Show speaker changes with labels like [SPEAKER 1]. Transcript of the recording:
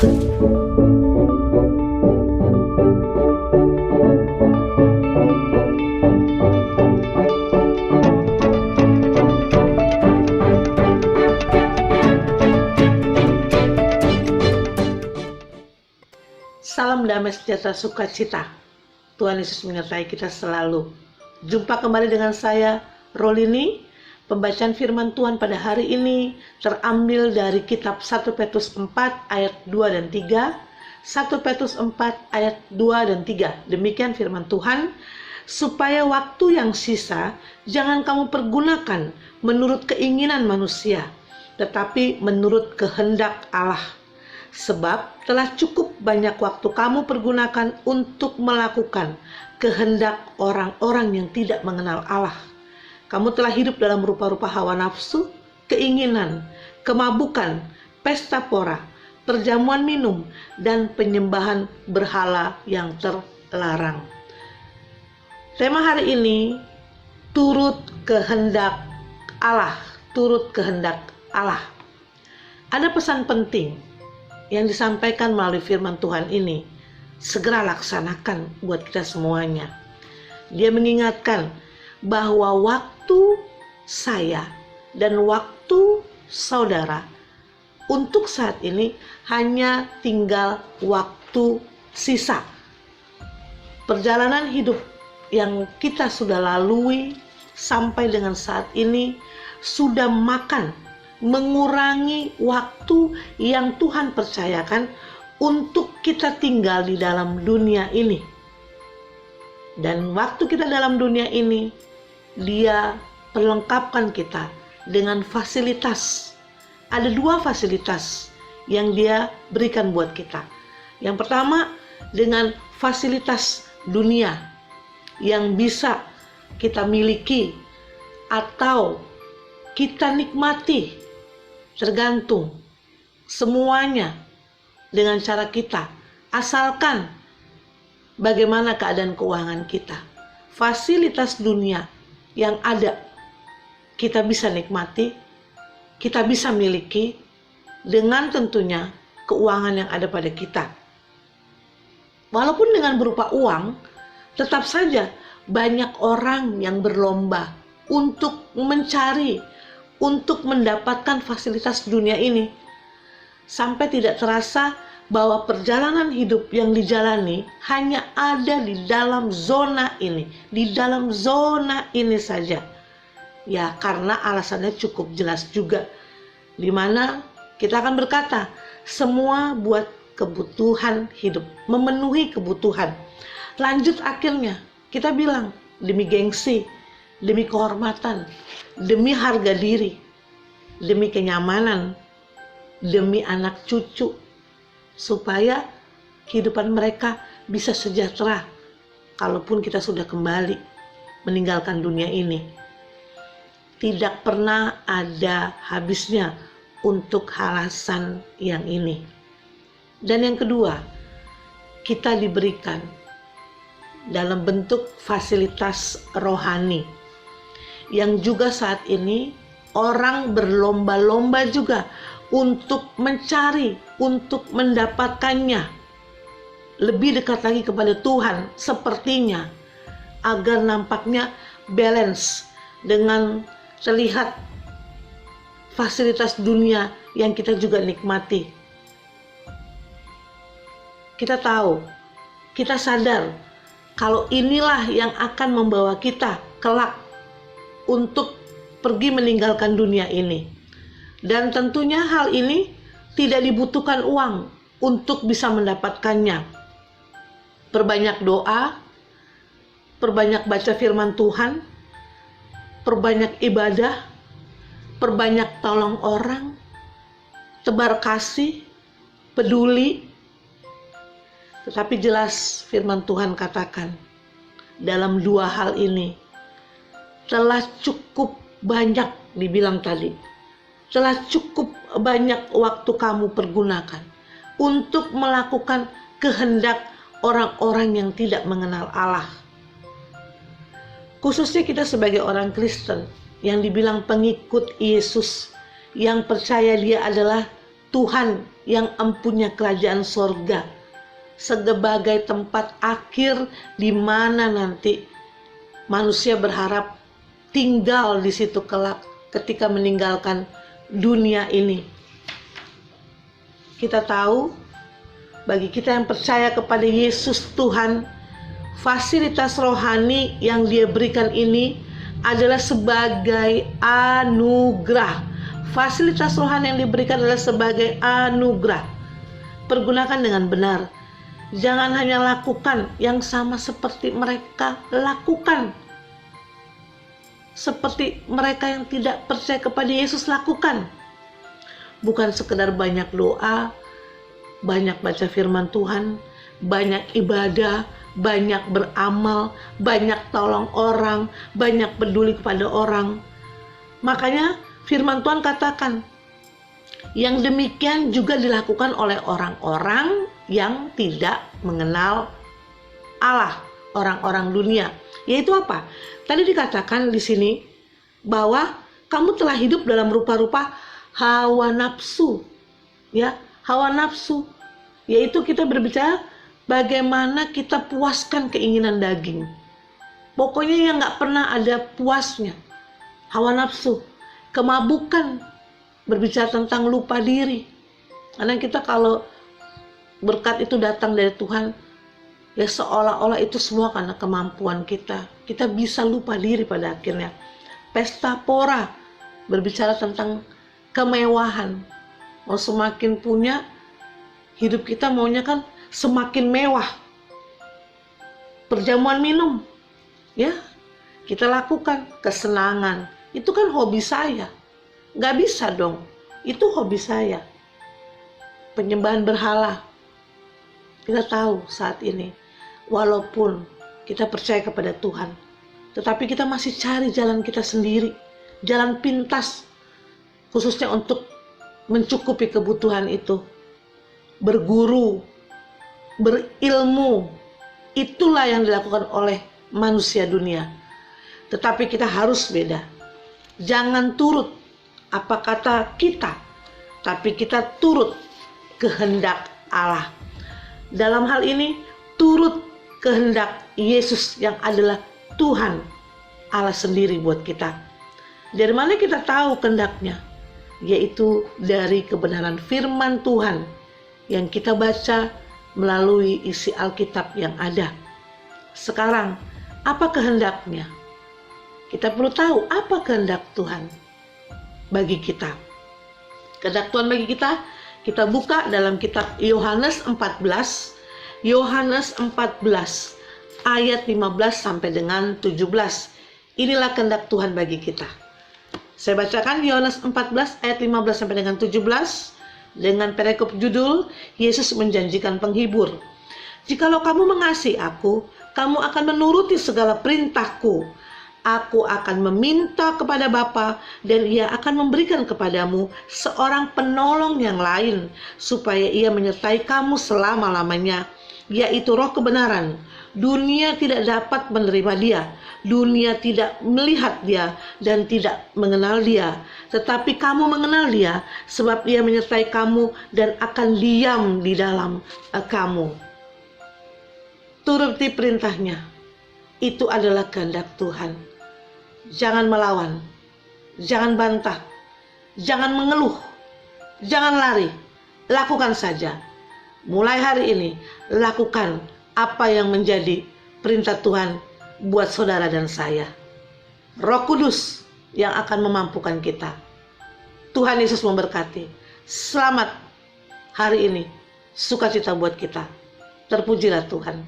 [SPEAKER 1] Salam damai sejahtera sukacita. Tuhan Yesus menyertai kita selalu. Jumpa kembali dengan saya, Rolini. Pembacaan firman Tuhan pada hari ini terambil dari kitab 1 Petrus 4 ayat 2 dan 3. 1 Petrus 4 ayat 2 dan 3. Demikian firman Tuhan. Supaya waktu yang sisa jangan kamu pergunakan menurut keinginan manusia, tetapi menurut kehendak Allah. Sebab telah cukup banyak waktu kamu pergunakan untuk melakukan kehendak orang-orang yang tidak mengenal Allah. Kamu telah hidup dalam rupa-rupa hawa nafsu, keinginan, kemabukan, pesta pora, perjamuan minum, dan penyembahan berhala yang terlarang. Tema hari ini, turut kehendak Allah. Turut kehendak Allah. Ada pesan penting yang disampaikan melalui firman Tuhan ini. Segera laksanakan buat kita semuanya. Dia mengingatkan bahwa waktu saya dan waktu saudara untuk saat ini hanya tinggal waktu sisa. Perjalanan hidup yang kita sudah lalui sampai dengan saat ini sudah mengurangi waktu yang Tuhan percayakan untuk kita tinggal di dalam dunia ini. Dan waktu kita dalam dunia ini, Dia perlengkapkan kita dengan fasilitas. Ada 2 fasilitas yang Dia berikan buat kita. Yang pertama, dengan fasilitas dunia yang bisa kita miliki atau kita nikmati. Tergantung semuanya dengan cara kita, asalkan bagaimana keadaan keuangan kita. Fasilitas dunia yang ada kita bisa nikmati, kita bisa miliki dengan tentunya keuangan yang ada pada kita. Walaupun dengan berupa uang, tetap saja banyak orang yang berlomba untuk mencari, untuk mendapatkan fasilitas dunia ini, sampai tidak terasa bahwa perjalanan hidup yang dijalani hanya ada di dalam zona ini, saja. Ya, karena alasannya cukup jelas juga, di mana kita akan berkata, semua buat kebutuhan hidup, memenuhi kebutuhan. Lanjut akhirnya, kita bilang, demi gengsi, demi kehormatan, demi harga diri, demi kenyamanan, demi anak cucu, supaya kehidupan mereka bisa sejahtera kalaupun kita sudah kembali meninggalkan dunia ini. Tidak pernah ada habisnya untuk alasan yang ini. Dan yang kedua, kita diberikan dalam bentuk fasilitas rohani yang juga saat ini orang berlomba-lomba juga untuk mencari, untuk mendapatkannya. Lebih dekat lagi kepada Tuhan sepertinya, agar nampaknya balance dengan terlihat fasilitas dunia yang kita juga nikmati. Kita tahu, kita sadar kalau inilah yang akan membawa kita kelak untuk pergi meninggalkan dunia ini. Dan tentunya hal ini tidak dibutuhkan uang untuk bisa mendapatkannya. Perbanyak doa, perbanyak baca firman Tuhan, perbanyak ibadah, perbanyak tolong orang, tebar kasih, peduli. Tetapi jelas firman Tuhan katakan, dalam 2 hal ini telah cukup banyak, dibilang tadi, telah cukup banyak waktu kamu pergunakan untuk melakukan kehendak orang-orang yang tidak mengenal Allah. Khususnya kita sebagai orang Kristen yang dibilang pengikut Yesus, yang percaya Dia adalah Tuhan yang empunya kerajaan sorga sebagai tempat akhir di mana nanti manusia berharap tinggal di situ kelak ketika meninggalkan dunia ini. Kita tahu, bagi kita yang percaya kepada Yesus Tuhan, fasilitas rohani yang Dia berikan ini adalah sebagai anugerah. Fasilitas rohani yang diberikan adalah sebagai anugerah. Pergunakan dengan benar. Jangan hanya lakukan yang sama seperti mereka lakukan. Seperti mereka yang tidak percaya kepada Yesus lakukan. Bukan sekedar banyak doa, banyak baca firman Tuhan, banyak ibadah, banyak beramal, banyak tolong orang, banyak peduli kepada orang. Makanya firman Tuhan katakan, yang demikian juga dilakukan oleh orang-orang yang tidak mengenal Allah, orang-orang dunia. Yaitu apa? Tadi dikatakan di sini bahwa kamu telah hidup dalam rupa-rupa hawa nafsu. Ya, hawa nafsu. Yaitu kita berbicara bagaimana kita puaskan keinginan daging. Pokoknya yang gak pernah ada puasnya. Hawa nafsu. Kemabukan. Berbicara tentang lupa diri. Karena kita kalau berkat itu datang dari Tuhan, ya seolah-olah itu semua karena kemampuan kita. Kita bisa lupa diri pada akhirnya. Pesta pora. Berbicara tentang kemewahan. Mau semakin punya, hidup kita maunya kan semakin mewah. Perjamuan minum, ya kita lakukan. Kesenangan, itu kan hobi saya. Gak bisa dong, itu hobi saya. Penyembahan berhala, kita tahu saat ini, walaupun kita percaya kepada Tuhan, tetapi kita masih cari jalan kita sendiri, jalan pintas, khususnya untuk mencukupi kebutuhan itu. Berguru, berilmu, itulah yang dilakukan oleh manusia dunia. Tetapi kita harus beda. Jangan turut apa kata kita, tapi kita turut kehendak Allah. Dalam hal ini, turut kehendak Yesus yang adalah Tuhan Allah sendiri buat kita. Dari mana kita tahu kehendaknya? Yaitu dari kebenaran firman Tuhan yang kita baca melalui isi Alkitab yang ada. Sekarang, apa kehendaknya? Kita perlu tahu apa kehendak Tuhan bagi kita. Kehendak Tuhan bagi kita buka dalam kitab Yohanes 14, Yohanes 14 ayat 15 sampai dengan 17. Inilah kehendak Tuhan bagi kita. Saya bacakan Yohanes 14 ayat 15 sampai dengan 17 dengan perikop judul Yesus menjanjikan penghibur. Jikalau kamu mengasihi aku, kamu akan menuruti segala perintahku. Aku akan meminta kepada Bapa dan Ia akan memberikan kepadamu seorang penolong yang lain supaya Ia menyertai kamu selama-lamanya, yaitu Roh kebenaran. Dunia tidak dapat menerima Dia, dunia tidak melihat Dia dan tidak mengenal Dia, tetapi kamu mengenal Dia sebab Ia menyertai kamu dan akan diam di dalam kamu. Turuti perintahnya, itu adalah kehendak Tuhan. Jangan melawan, jangan bantah, jangan mengeluh, jangan lari, lakukan saja. Mulai hari ini, lakukan apa yang menjadi perintah Tuhan buat saudara dan saya. Roh Kudus yang akan memampukan kita. Tuhan Yesus memberkati. Selamat hari ini, sukacita buat kita. Terpujilah Tuhan.